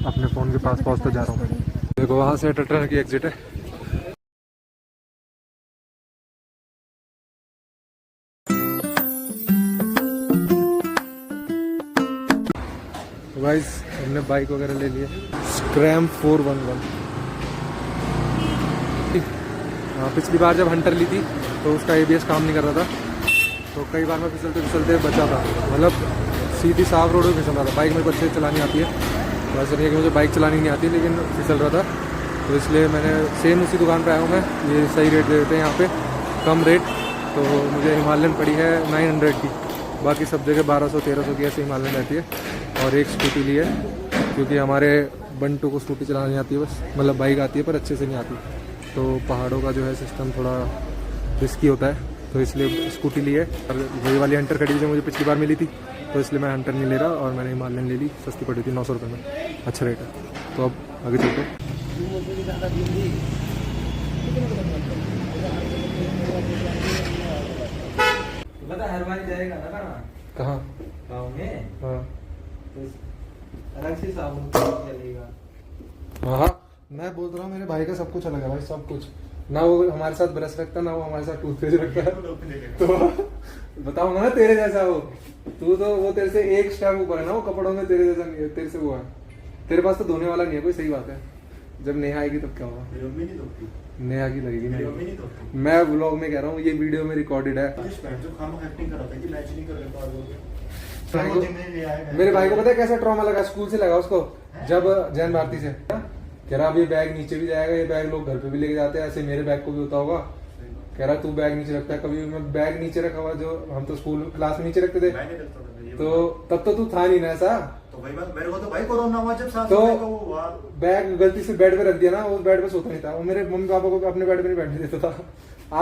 अपने फ़ोन के पास पहुँचते जा रहा हूँ। देखो वहाँ से टटर की एग्जिट है। गाइस हमने बाइक वगैरह ले लिए। स्क्रैम 411। पिछली बार जब हंटर ली थी तो उसका ABS काम नहीं कर रहा था, तो कई बार मैं फिसलते फिसलते बचा था। मतलब सीधी साफ रोड में फिसल रहा था। बाइक मेरे को अच्छे से चलानी आती है, वैसे नहीं है कि मुझे बाइक चलानी नहीं आती, लेकिन फिसल रहा था। तो इसलिए मैंने सेम उसी दुकान पर आया हूँ मैं। ये सही रेट दे देते हैं यहाँ पे, कम रेट। तो मुझे हिमालयन पड़ी है 900 की, बाकी सब जगह 1200-1300 की ऐसे हिमालयन रहती है। और एक स्कूटी ली है क्योंकि हमारे बंटू को स्कूटी चलानी आती है बस, मतलब बाइक आती है पर अच्छे से नहीं आती। तो पहाड़ों का जो है सिस्टम थोड़ा रिस्की होता है, तो इसलिए स्कूटी ली है। और वही वाली हंटर खड़ी जो मुझे पिछली बार मिली थी, तो इसलिए मैं हंटर नहीं ले रहा और मैंने हिमालयन ले ली। सस्ती पड़ी थी 900 रुपये में, अच्छा रेट है। तो अब आगे चलते। हर बार जाएगा ना कहाँ? गाँव में, हाँ अलग से साबुन चलेगा। हाँ मैं बोल रहा हूँ मेरे भाई का सब कुछ अलग है भाई, सब कुछ। ना वो हमारे साथ ब्रश रखता, ना वो हमारे साथ टूथपेस्ट रखता है। तो बताऊंगा ना तेरे जैसा हो तू, तो वो तेरे से एक स्टेप ऊपर है ना, वो कपड़ों में तेरे जैसा नहीं है, तेरे से वो है। तेरे पास तो धोने वाला नहीं है कोई, सही बात है। जब नेहा आएगी तब क्या होगा? नेहा की लगेगी नहीं। मैं व्लॉग में कह रहा हूँ, ये वीडियो में रिकॉर्डेड है। मेरे भाई को पता है कैसा ट्रॉमा लगा? स्कूल से लगा उसको, जब जैन भारती से कह रहा अब ये बैग नीचे भी जाएगा, ये बैग लोग घर पे भी लेके जाते हैं, ऐसे मेरे बैग को भी होता होगा। कह रहा तू बैग नीचे रखता है, कभी मैं बैग नीचे रखा हुआ, जो हम तो स्कूल क्लास में नीचे रखते थे। तो तब तो तू था नहीं ना ऐसा। तो भाई मेरे को तो भाई कोरोना हुआ जब साथ तो हुआ, बैग गलती से बेड पे रख दिया ना, उस बेड पे सोता नहीं था वो। मेरे मम्मी पापा को अपने बेड पे नहीं बैठने देता था।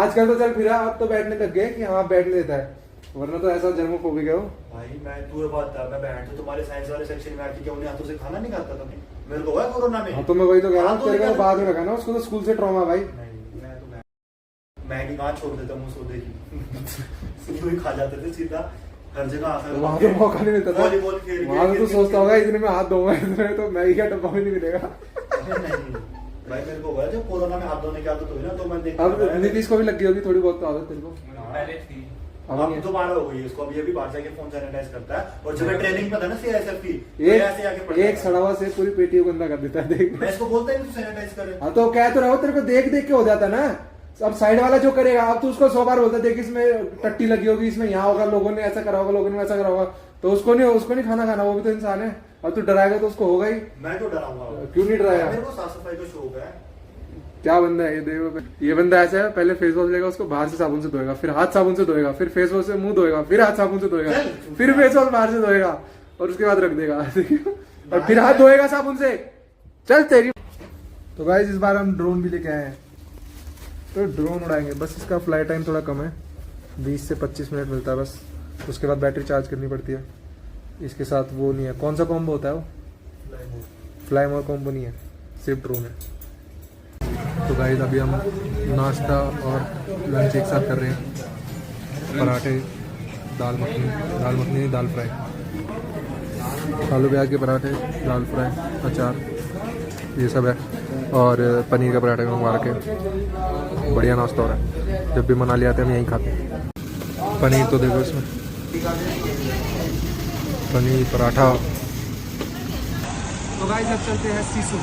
आजकल तो चल फिरा, अब तो बैठने लग गए कि हाँ बैठने देता है, वरना तो ऐसा जर्मोफोबिक है वो। भाई मैं तू बात था, मैं बैठ तो तुम्हारे साइंस वाले सेक्शन में आती, क्या उन्हें हाथों से खाना नहीं खाता था? मेरे को हुआ कोरोना में। हाँ तो मैं वही तो कह रहा हूँ, तेरे को बाद में लगा ना, उसको तो स्कूल से ट्रॉमा भाई। मैगी कहाँ छोड़ देता मुँह सोते की ही खा जाते थे सीधा हर जगह आकर। वहाँ तो मौका नहीं मिलता था, वॉलीबॉल खेल वहाँ तो सोचता होगा इतने में हाथ धोऊंगा, इतने में तो मैगी का डब्बा भी नहीं मिलेगा। भाई मेरे को हुआ जब कोरोना में हाथ धोने की आदत हुई ना, तो मैं देखता अब नीतीश को भी लग गई होगी थोड़ी बहुत तो आदत तेरे को। अब दोबारा हो गई इसको, अभी बाहर जाके फोन सैनिटाइज करता है। और जब मैं ट्रेनिंग में था ना CISF की, एक सड़ावा से पूरी पेटी गंदा कर देता है। देख मैं इसको बोलता है तू सैनिटाइज करे। हाँ तो कह तो रहो, तेरे को देख देख के हो जाता ना। अब साइड वाला जो करेगा, अब तू उसको 100 बार बोलता है देख इसमें टट्टी लगी होगी, इसमें यहाँ होगा, लोगों ने ऐसा करा होगा, लोगों ने ऐसा करा होगा, तो उसको नहीं खाना खाना, वो भी तो इंसान है। अब तू डराएगा तो उसको होगा ही। मैं तो डराऊंगा, क्यों नहीं डराएगा? मेरे को साफ सफाई का शौक है। क्या बंदा है ये? देखो ये बंदा ऐसा है, पहले फेस वॉश लेगा, उसको बाहर से साबुन से धोएगा, फिर हाथ साबुन से धोएगा, फिर फेस वॉश से मुंह धोएगा, फिर हाथ साबुन से धोएगा, फिर फेस वॉश बाहर से धोएगा और उसके बाद रख देगा और फिर हाथ धोएगा साबुन से। चल तेरी। तो गाइस इस बार हम ड्रोन भी लेके आए हैं, तो ड्रोन उड़ाएंगे। बस इसका फ्लाइट टाइम थोड़ा कम है, 20 से 25 मिनट मिलता है बस। उसके बाद बैटरी चार्ज करनी पड़ती है। इसके साथ वो नहीं है, कौन सा कॉम्बो होता है वो? फ्लाई मोर कॉम्बो नहीं है, सिर्फ ड्रोन है। तो गाइस अभी हम नाश्ता और लंच एक साथ कर रहे हैं। पराठे, दाल मखनी दाल फ्राई, आलू प्याज के पराठे, दाल फ्राई, अचार, ये सब है। और पनीर का पराठा मंगवा के बढ़िया नाश्ता हो रहा है। जब भी मनाली आते हैं हम यहीं खाते हैं। पनीर तो देखो इसमें, पनीर पराठा। तो गाइस अब चलते हैं सीसू।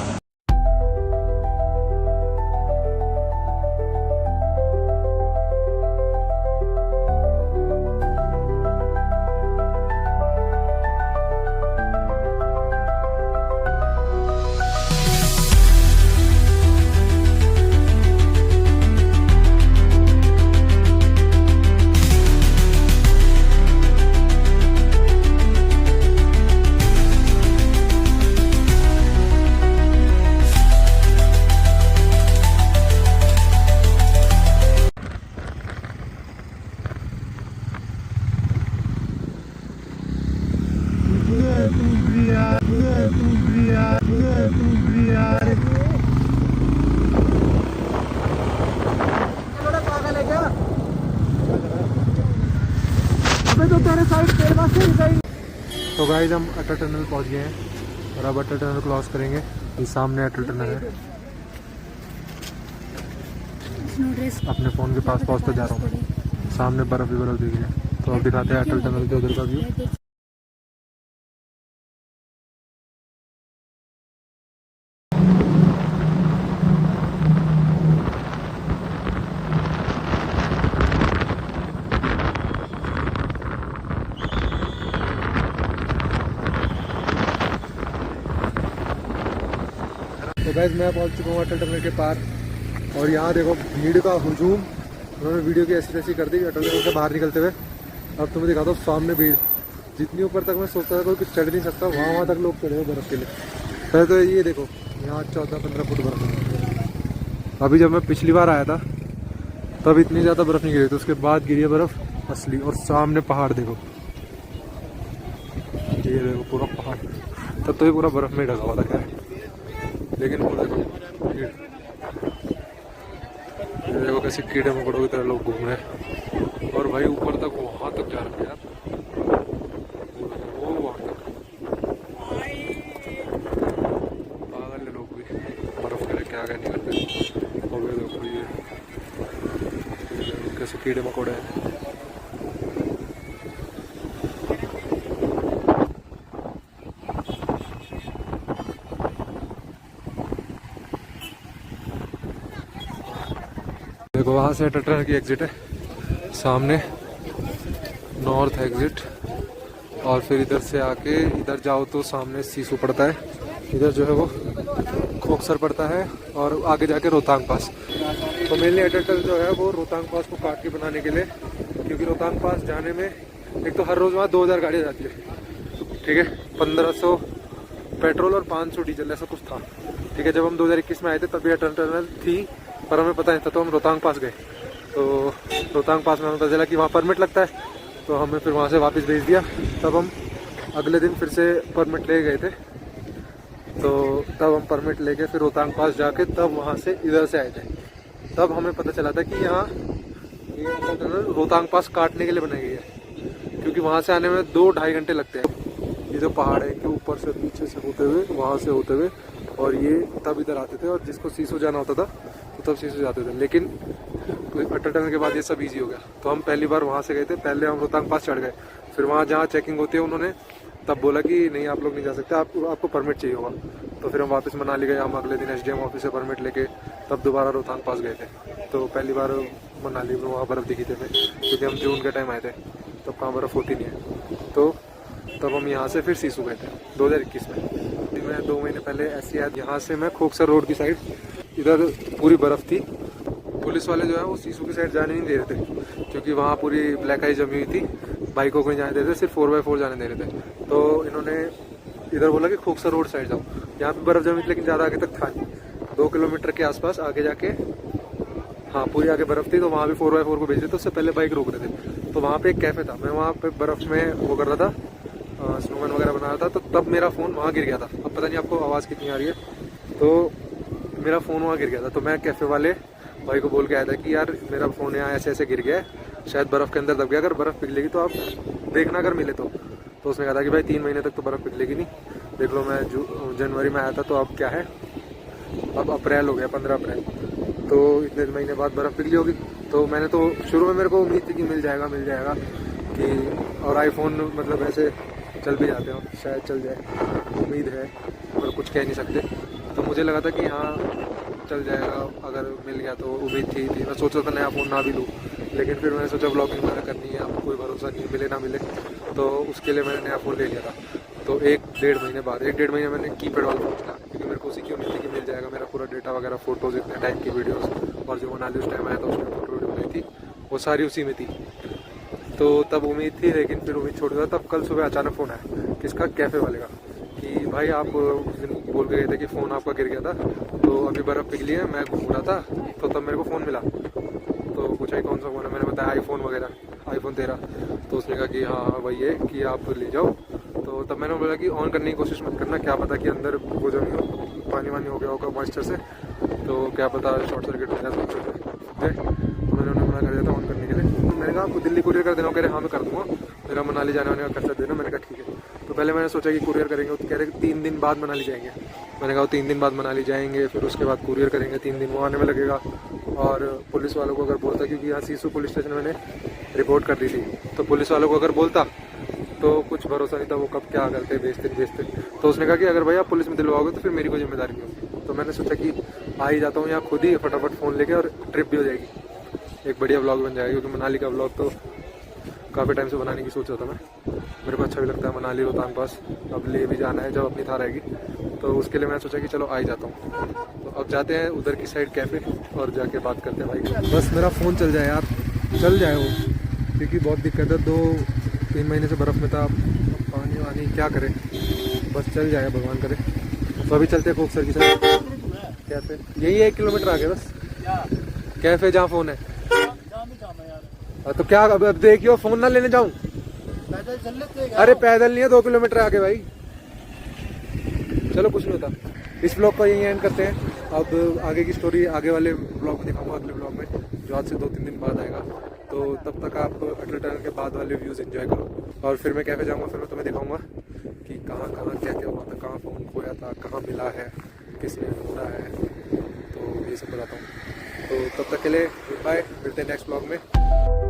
तो गाइस हम अटल टनल पहुंच गए हैं। और अब अटल टनल क्रॉस करेंगे, ये सामने अटल टनल है। अपने फ़ोन के पास पहुँचते जा रहा हूँ, सामने बर्फ़ ही बर्फ़ दिख रही है। तो अब दिखाते हैं अटल टनल के उधर का व्यू। तो गाइस मैं पहुंच चुका हूँ अटल टनल के पार, और यहाँ देखो भीड़ का हुजूम। उन्होंने वीडियो की ऐसी तैसी कर दी अटल टनल से बाहर निकलते हुए। अब तुम्हें दिखाता हूँ सामने भीड़, जितनी ऊपर तक मैं सोचता था कोई कुछ चढ़ नहीं सकता, वहाँ तक लोग चढ़े हुए बर्फ़ के लिए। पहले तो ये देखो यहाँ 14-15 फुट बर्फ़ है। अभी जब मैं पिछली बार आया था तब इतनी ज़्यादा बर्फ़ नहीं गिरी थी, उसके बाद गिरी है बर्फ़ असली। और सामने पहाड़ देखो, ये देखो पूरा पहाड़। तब तो ये पूरा बर्फ़ में ढका हुआ था क्या, लेकिन वो देखो ये देखो कैसे कीड़े मकोड़ों की तरह लोग घूम रहे हैं। और भाई ऊपर तक वहाँ तक जा रहे हैं यार, वो वहाँ तक पागल है लोग भी बर्फ के लिए क्या क्या नहीं करते। और ये देखो ये कैसे कीड़े मकोड़े हैं। देखो वहाँ से अटल टनल की एग्जिट है सामने, नॉर्थ एग्जिट। और फिर इधर से आके इधर जाओ तो सामने सीसू पड़ता है, इधर जो है वो खोखसर पड़ता है, और आगे जाके रोहतांग पास। तो मेनली अटल टनल जो है वो रोहतांग पास को काट के बनाने के लिए, क्योंकि रोहतांग पास जाने में एक तो हर रोज़ वहाँ 2000 गाड़ियाँ जाती है, ठीक है। 1500 पेट्रोल और 500 डीजल ऐसा कुछ था, ठीक है। जब हम 2021 में आए थे तभी अटल टनल थी, पर हमें पता नहीं था, तो हम रोहतांग पास गए। तो रोहतांग पास में हमें पता चला कि वहाँ परमिट लगता है, तो हमें फिर वहाँ से वापस भेज दिया। तब हम अगले दिन फिर से परमिट ले गए थे, तो तब हम परमिट लेके फिर रोहतांग पास जाके तब वहाँ से इधर से आए थे। तब हमें पता चला था कि यहाँ ये अटल टनल रोहतांग पास काटने के लिए बनाई गई है, क्योंकि वहाँ से आने में 2-2.5 घंटे लगते हैं। ये जो पहाड़ है कि ऊपर से नीचे से होते हुए वहाँ से होते हुए, और ये तब इधर आते थे, और जिसको सीसू जाना होता था तो तब सीसू जाते थे। लेकिन अटल टनल के बाद ये सब इजी हो गया। तो हम पहली बार वहाँ से गए थे, पहले हम रोहतांग पास चढ़ गए, फिर वहाँ जहाँ चेकिंग होती है उन्होंने तब बोला कि नहीं आप लोग नहीं जा सकते, आपको परमिट चाहिए होगा। तो फिर हम वापस मनाली गए। हम अगले दिन SDM ऑफिस से परमिट लेके तब दोबारा रोहतांग पास गए थे। तो पहली बार मनाली में वहाँ बर्फ़ दिखी थी हमें, क्योंकि हम जून के टाइम आए थे, तब कहाँ बर्फ़ होती नहीं है। तो तब हम यहाँ से फिर सीसू गए थे 2021 में। मैं 2 महीने पहले ऐसे आया, यहाँ से मैं खोखसर रोड की साइड, इधर पूरी बर्फ़ थी। पुलिस वाले जो है वो सीसू की साइड जाने नहीं दे रहे थे, क्योंकि वहाँ पूरी ब्लैक आइस जमी हुई थी, बाइकों को नहीं जाने दे रहे थे, सिर्फ 4x4 जाने दे रहे थे। तो इन्होंने इधर बोला कि खोखसर रोड साइड जाओ। यहाँ पे बर्फ़ जमी थी, लेकिन ज़्यादा आगे तक था नहीं, 2 किलोमीटर के आसपास आगे जाके हाँ पूरी आगे बर्फ़ थी। तो वहाँ भी 4x4 को भेज रहे थे, उससे पहले बाइक रोक रहे थे। तो वहाँ पे एक कैफ़े था, मैं वहाँ पे बर्फ़ में वो कर रहा था, स्नोमैन वगैरह बना रहा था। तो तब मेरा फ़ोन वहाँ गिर गया था। अब पता नहीं आपको आवाज़ कितनी आ रही है, तो मेरा फ़ोन वहाँ गिर गया था। तो मैं कैफ़े वाले भाई को बोल के आया था कि यार मेरा फ़ोन यहाँ ऐसे ऐसे गिर गया है, शायद बर्फ़ के अंदर दब गया, अगर बर्फ़ पिघलेगी तो आप देखना अगर मिले तो। तो उसने कहा था कि भाई 3 महीने तक तो बर्फ़ पिघलेगी नहीं, देख लो। मैं जनवरी में आया था, तो अब क्या है, अब अप्रैल हो गया, 15 अप्रैल, तो इतने महीने बाद बर्फ़ पिघली होगी। तो मैंने तो शुरू में मेरे को उम्मीद थी कि मिल जाएगा कि, और आईफोन मतलब ऐसे चल भी जाते हो, शायद चल जाए, उम्मीद है, पर कुछ कह नहीं सकते। तो मुझे लगा था कि हाँ चल जाएगा, अगर मिल गया तो उम्मीद थी। मैं सोच रहा था नया फ़ोन ना भी लूँ, लेकिन फिर मैंने सोचा ब्लॉगिंग वगैरह करनी है, आपको कोई भरोसा नहीं है, मिले ना मिले, तो उसके लिए मैंने नया फ़ोन ले लिया था। तो 1-1.5 महीने बाद, 1-1.5 महीने मैंने कीपैड वाला फ़ोन चला, क्योंकि मेरे को उसी की उम्मीद थी कि मिल जाएगा। मेरा पूरा डेटा वगैरह, फ़ोटोज़, इतने टाइम की वीडियोज़, और जो मनाली उस टाइम आया था उसमें फ़ोटो वीडियो बनाई थी, वो सारी उसी में थी। तो तब उम्मीद थी, लेकिन फिर उम्मीद छोड़ दिया। तब कल सुबह अचानक फ़ोन आया, किसका, कैफ़े वाले का, कि भाई आप उस दिन बोल के गए थे कि फ़ोन आपका गिर गया था, तो अभी बर्फ़ पिघली है, मैं घूम रहा था, तो तब मेरे को फ़ोन मिला। तो पूछा कौन सा फ़ोन है, मैंने बताया आईफोन वगैरह, iPhone 13। तो उसने कहा कि हाँ वही है, कि आप ले जाओ। तो तब मैंने बोला कि ऑन करने की कोशिश मत करना, क्या पता कि अंदर वो जो पानी वानी हो गया होगा मॉइस्चर से, तो क्या पता शॉर्ट सर्किट हो जाए। तो मैंने उन्हें मना कर दिया था ऑन करने के लिए। तो मैंने कहा आपको दिल्ली कुरियर कर देना, कह रहे हाँ मैं कर दूँगा, मेरा मनाली जाने वाने का खर्चा देना। मैंने कहा ठीक है। तो पहले मैंने सोचा कि कुरियर करेंगे, तो कह रहे कि 3 दिन बाद मनाली जाएंगे। मैंने कहा 3 दिन बाद मनाली जाएंगे, फिर उसके बाद कुरियर करेंगे, 3 दिन वो आने में लगेगा। और पुलिस वालों को अगर बोलता, क्योंकि यहाँ सीसू पुलिस स्टेशन मैंने रिपोर्ट कर दी थी, तो पुलिस वालों को अगर बोलता तो कुछ भरोसा नहीं था वो कब क्या करते, बेचते। तो उसने कहा कि अगर भैया पुलिस में दिलवाओगे तो फिर मेरी कोई जिम्मेदारी नहीं होगी। तो मैंने सोचा कि आ ही जाता हूँ यहाँ खुद ही, फटाफट फ़ोन लेके, और ट्रिप भी हो जाएगी, एक बढ़िया व्लॉग बन जाएगा। क्योंकि मनाली का व्लॉग तो काफ़ी टाइम से बनाने की सोच रहा था मैं, मेरे को अच्छा भी लगता है मनाली रोहतांग पास। अब ले भी जाना है जब अपनी थार आएगी, तो उसके लिए मैंने सोचा कि चलो आ ही जाता हूँ। तो अब जाते हैं उधर की साइड कैफ़े और जाके बात करते हैं भाई। बस मेरा फ़ोन चल जाए यार, चल जाए वो, क्योंकि बहुत दिक्कत है, 2-3 महीने से बर्फ़ में था, पानी वानी क्या करें, बस चल जाए भगवान करे। तो अभी चलते हैं कोकसर की साइड कैफ़े, यही 1 किलोमीटर आगे बस कैफ़े जहाँ फ़ोन है। तो क्या अब देखियो, फ़ोन ना लेने जाऊँ? पैदल चल लेते अरे पैदल नहीं है, 2 किलोमीटर आगे भाई। चलो कुछ नहीं होता, इस ब्लॉग को यहीं एंड करते हैं। अब आगे की स्टोरी आगे वाले ब्लॉग में दिखाऊंगा, अगले ब्लॉग में, जो आज से 2-3 दिन बाद आएगा। तो तब तक आप अटल टनल के बाद वाले व्यूज़ एंजॉय करो, और फिर मैं कैफे जाऊंगा, फिर मैं तुम्हें दिखाऊंगा कि कहाँ क्या हुआ था, कहाँ फ़ोन खोया था, कहाँ मिला है, किसने ढूंढा है, तो ये सब बताता हूँ। तो तब तक के लिए बाय, मिलते हैं नेक्स्ट ब्लॉग में।